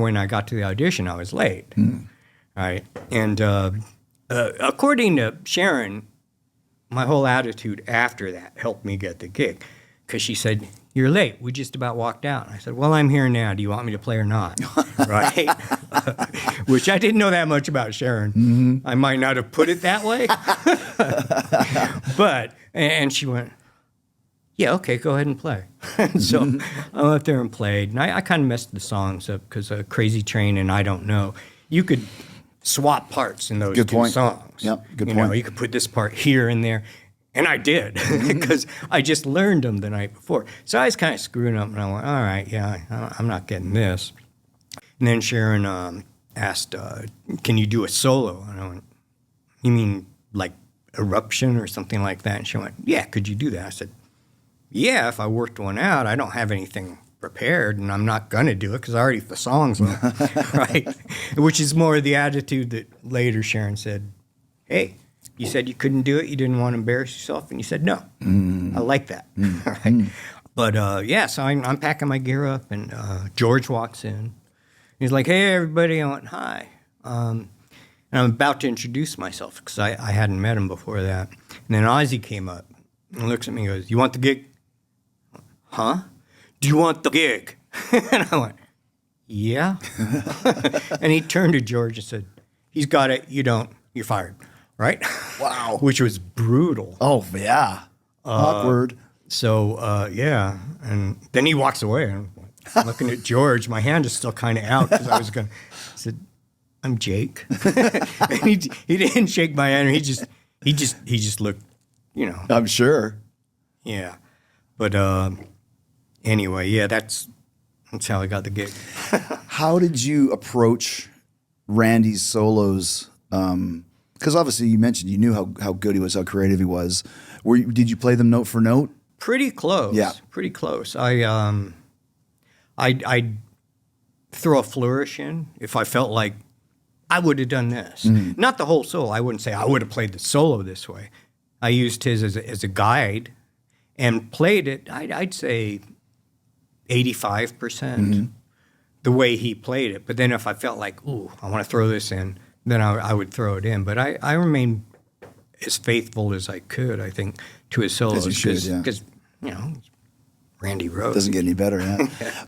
When I got to the audition, I was late. Right. And according to Sharon, my whole attitude after that helped me get the gig. Because she said, "You're late. We just about walked out." And I said, "Well, I'm here now. Do you want me to play or not?" Right? Which I didn't know that much about Sharon. I might not have put it that way. But, and she went, "Yeah, okay, go ahead and play." So I went up there and played. And I kind of messed the songs up because Crazy Train and I Don't Know. You could swap parts in those two songs. Yep, good you point. know, you could put this part here and there. And I did, because I just learned them the night before. So I was kind of screwing up, and I went, all right, yeah, I'm not getting this. And then Sharon asked, can you do a solo? And I went, you mean like Eruption or something like that? And she went, yeah, could you do that? I said, yeah, if I worked one out. I don't have anything prepared, and I'm not going to do it because I already the songs up, right? Which is more the attitude that later Sharon said, hey, you said you couldn't do it. You didn't want to embarrass yourself. And you said, no. I like that. Right? But, yeah, so I'm packing my gear up, and George walks in. He's like, hey, everybody. I went, hi. And I'm about to introduce myself because I hadn't met him before that. And then Ozzy came up and looks at me and goes, you want the gig? Huh? Do you want the gig? And I went, yeah. And he turned to George and said, he's got it. You don't. You're fired. Right? Wow. Which was brutal. Oh, yeah. Awkward. So, yeah. And then he walks away. And I'm looking at George. My hand is still kind of out because I was going to. I said, I'm Jake. And he didn't shake my hand. He just looked, you know. I'm sure. Yeah. But anyway, yeah, that's how I got the gig. How did you approach Randy's solos? Because obviously you mentioned you knew how good he was, how creative he was. Did you play them note for note? Pretty close. Yeah. Pretty close. I'd throw a flourish in if I felt like I would have done this. Not the whole solo. I wouldn't say I would have played the solo this way. I used his as a guide and played it, I'd say 85% the way he played it. But then if I felt like, ooh, I want to throw this in, then I would throw it in. But I remained as faithful as I could, I think, to his solos. As you should, yeah. Because, you know, Randy Rhoads. Doesn't get any better, yeah.